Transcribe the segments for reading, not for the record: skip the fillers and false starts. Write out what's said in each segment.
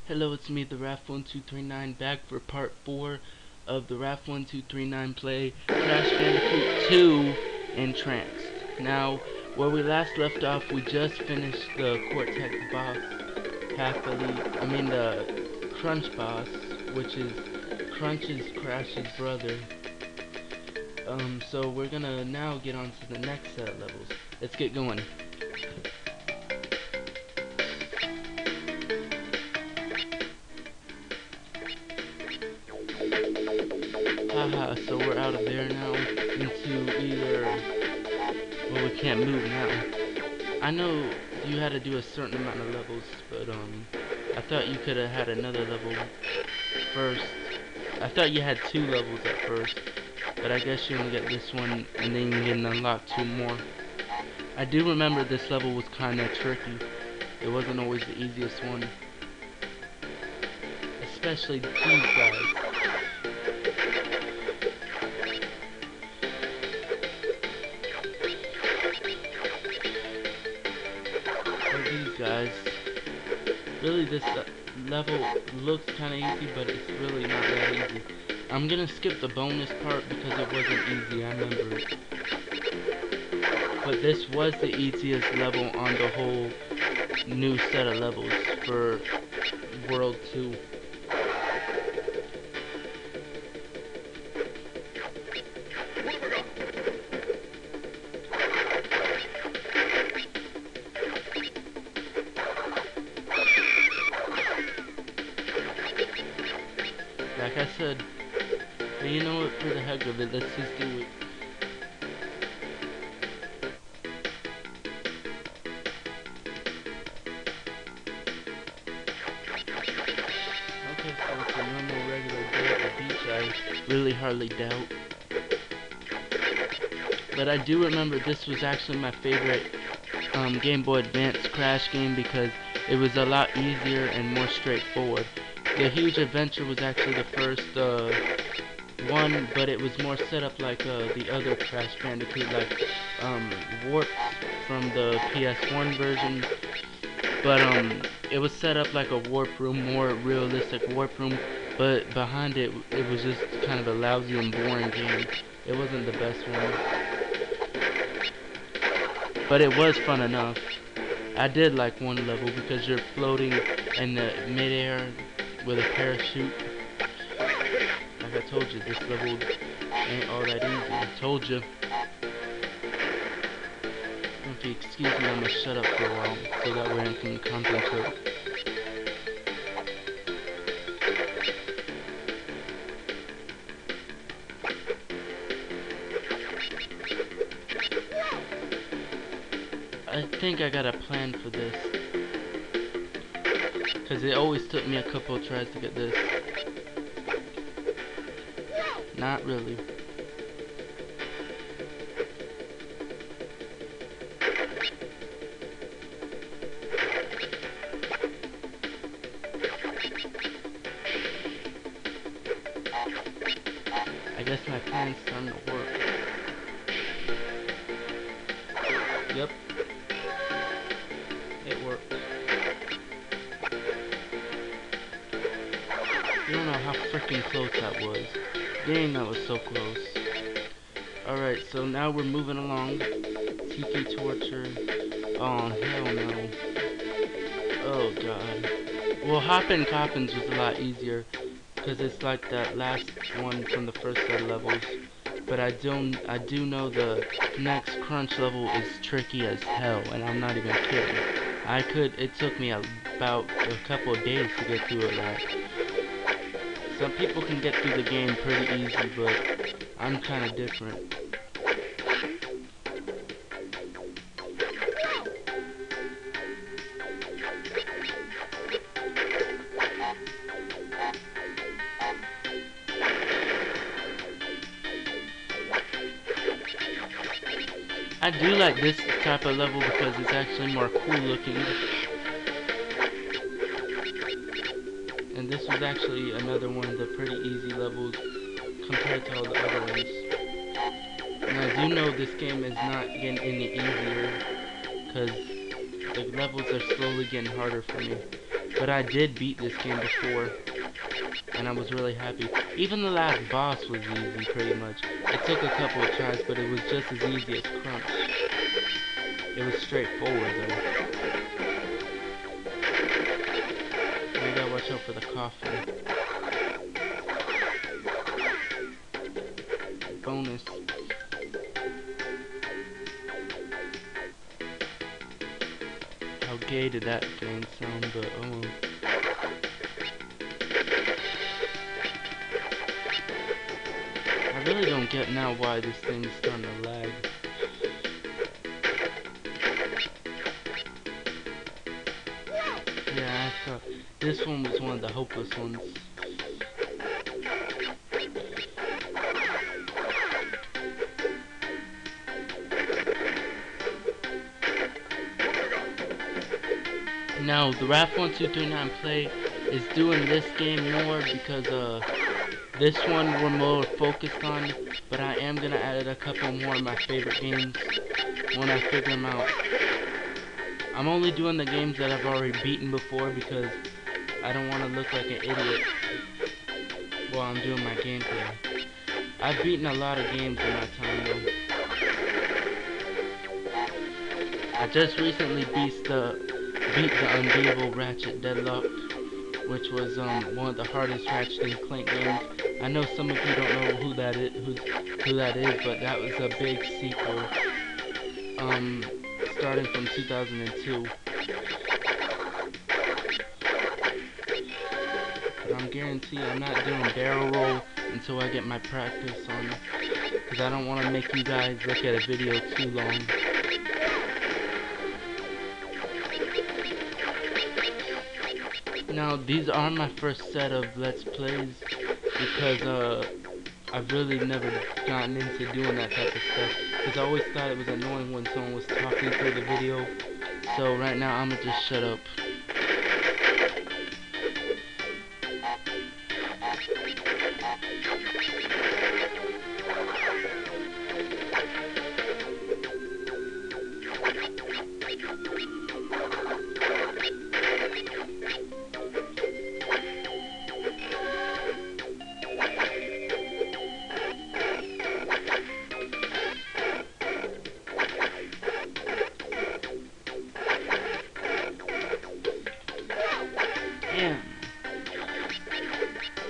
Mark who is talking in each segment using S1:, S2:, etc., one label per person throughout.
S1: Hello, it's me, TheRaph1239, back for part 4 of the Raph1239 play Crash Bandicoot 2 and Tranced. Now, where we last left off, we just finished the Cortex boss, the Crunch boss, which is Crash's brother. So we're gonna now get on to the next set of levels. Let's get going. Haha, so we're out of there now into either, well, we can't move now. I know you had to do a certain amount of levels, but I thought you could have had another level first. I thought you had 2 levels at first, but I guess you only get this one and then you can unlock 2 more. I do remember this level was kinda tricky. It wasn't always the easiest one. Especially these guys. Guys, really this level looks kinda easy, but it's really not that easy. I'm gonna skip the bonus part because it wasn't easy, I remember it. But this was the easiest level on the whole new set of levels for World 2. Like I said, but you know what, for the heck of it, let's just do it. Okay, so it's a normal regular day at the beach, I really hardly doubt. But I do remember this was actually my favorite Game Boy Advance Crash game because it was a lot easier and more straightforward. The Huge Adventure was actually the first one, but it was more set up like the other Crash Bandicoot, like Warp from the PS1 version. But it was set up like a warp room, more realistic warp room. But behind it, it was just kind of a lousy and boring game. It wasn't the best one, but it was fun enough. I did like one level because you're floating in the midair with a parachute. Like I told you, this level ain't all that easy. I told you. If you excuse me, I'm gonna shut up for a while so that way I can concentrate. I think I got a plan for this, because it always took me a couple of tries to get this. Not really. I guess my plan's starting to work. Yep. It worked. You don't know how freaking close that was. Dang, that was so close. Alright, so now we're moving along. Tiki Torture. Oh, hell no. Oh, God. Well, Hoppin' Coppins was a lot easier, because it's like that last one from the first set of levels. But I do know the next Crunch level is tricky as hell, and I'm not even kidding. It took me about a couple of days to get through it right. Some people can get through the game pretty easy, but I'm kinda different. I do like this type of level because it's actually more cool looking. And this was actually another one of the pretty easy levels compared to all the other ones. And I do know this game is not getting any easier because the levels are slowly getting harder for me. But I did beat this game before, and I was really happy. Even the last boss was easy, pretty much. It took a couple of tries, but it was just as easy as Crunch. It was straightforward, though. I gotta watch out for the coffin. Bonus. How gay did that game sound, but oh. I really don't get now why this thing's starting to lag. Yeah, I thought this one was one of the hopeless ones. Now, the TheRaph1239 play is doing this game more because this one we're more focused on, but I am gonna add a couple more of my favorite games when I figure them out. I'm only doing the games that I've already beaten before because I don't want to look like an idiot while I'm doing my gameplay. I've beaten a lot of games in my time though. I just recently beat the unbeatable Ratchet Deadlocked, which was one of the hardest Ratchet and Clank games. I know some of you don't know who that is, but that was a big sequel, starting from 2002. But I'm guaranteed I'm not doing barrel roll until I get my practice on, because I don't want to make you guys look at a video too long. Now, these are my first set of Let's Plays, because I've really never gotten into doing that type of stuff, because I always thought it was annoying when someone was talking through the video. So right now, I'm gonna just shut up. Damn.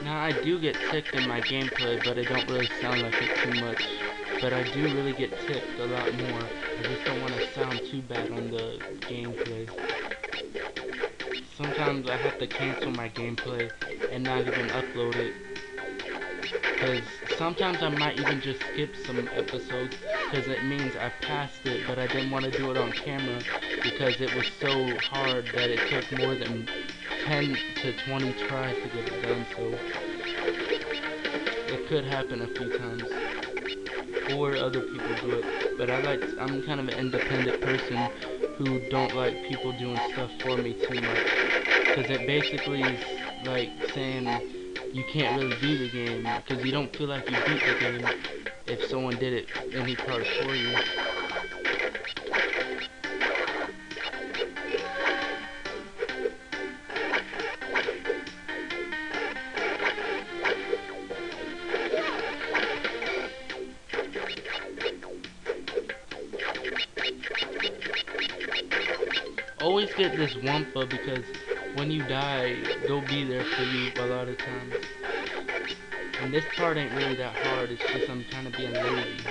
S1: Now I do get ticked in my gameplay, but it don't really sound like it too much. But I do really get ticked a lot more. I just don't want to sound too bad on the gameplay. Sometimes I have to cancel my gameplay and not even upload it. Because sometimes I might even just skip some episodes because it means I passed it, but I didn't want to do it on camera because it was so hard that it took more than 10 to 20 tries to get it done, so it could happen a few times. Or other people do it. But I'm kind of an independent person who don't like people doing stuff for me too much. Because it basically is like saying you can't really do the game because you don't feel like you beat the game if someone did it any part for you. Always get this Wumpa because when you die, they'll be there for you a lot of times. And this part ain't really that hard, it's just I'm kind of being lazy.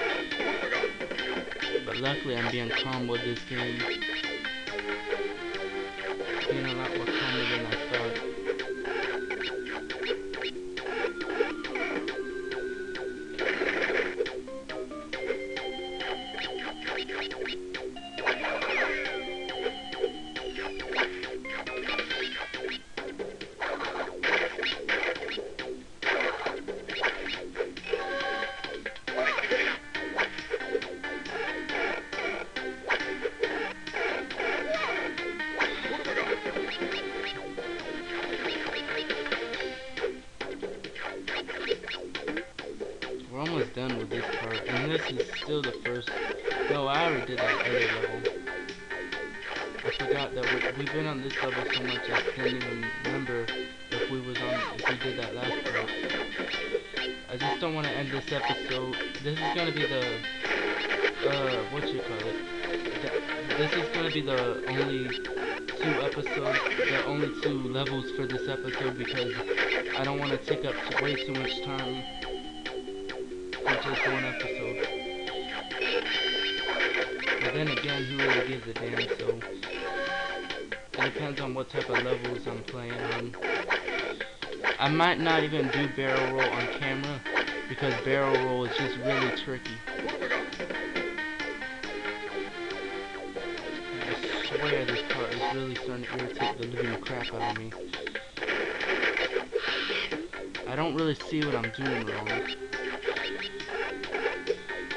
S1: But luckily I'm being calm with this game. Being a lot more calmer than I thought. We're almost done with this part, and this is still the first. No, I already did that other level. I forgot that we've been on this level so much I didn't even remember if we did that last part. I just don't want to end this episode. This is gonna be the what you call it? This is gonna be the only only two levels for this episode because I don't want to take up way too much time for just one episode. But then again, who really gives a damn? So it depends on what type of levels I'm playing on. I might not even do barrel roll on camera because barrel roll is just really tricky. I swear this part is really starting to irritate the living crap out of me. I don't really see what I'm doing wrong.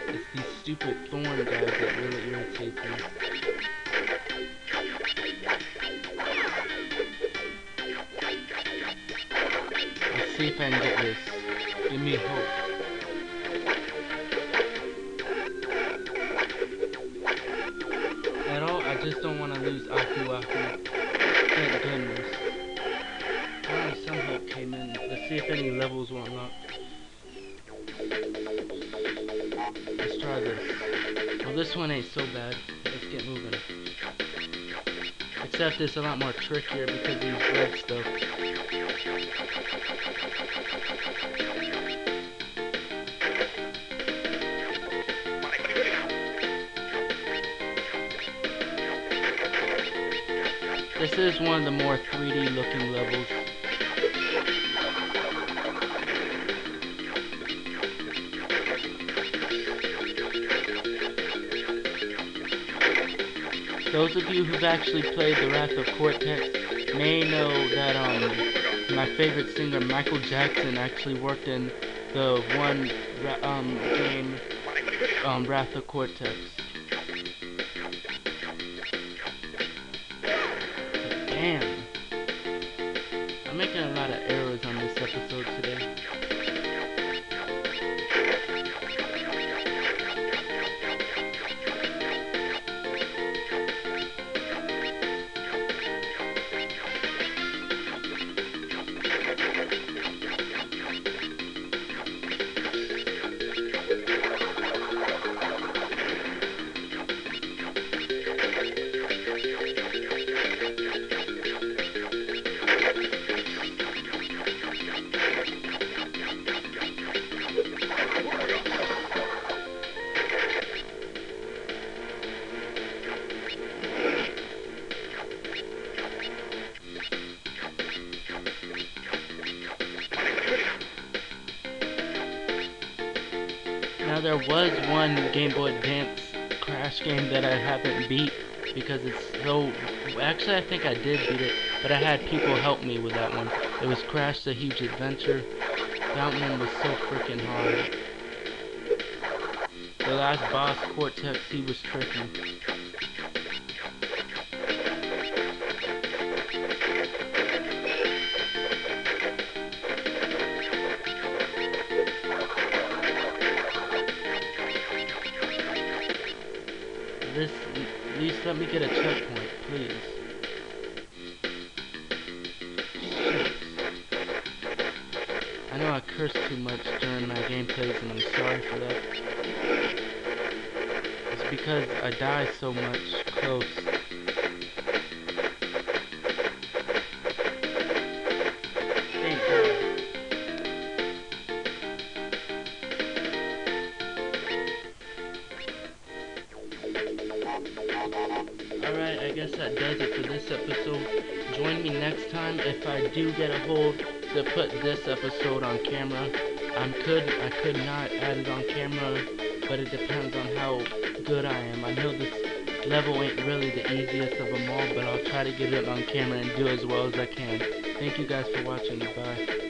S1: It's these stupid thorn guys that really irritate me. Let's see if I can get this. Give me hope. At all, I just don't want to lose Aku Aku. Thank goodness. Finally, some hope came in. Let's see if any levels will unlock. Let's try this. Well, this one ain't so bad. Let's get moving. Except it's a lot more trickier because of these red stuff. This is one of the more 3D looking levels. Those of you who've actually played The Wrath of Cortex may know that my favorite singer Michael Jackson actually worked in the one game Wrath of Cortex. Damn. I'm making a lot of errors on this episode today. Now there was one Game Boy Advance Crash game that I haven't beat because it's so... Actually, I think I did beat it, but I had people help me with that one. It was Crash the Huge Adventure. That one was so freaking hard. The last boss, Cortex, he was tricky. At least let me get a checkpoint, please. Shit. I know I curse too much during my gameplays and I'm sorry for that. It's because I die so much close. Thank God. Alright, I guess that does it for this episode. Join me next time if I do get a hold to put this episode on camera. I could not add it on camera, but it depends on how good I am. I know this level ain't really the easiest of them all, but I'll try to get it on camera and do as well as I can. Thank you guys for watching. Bye.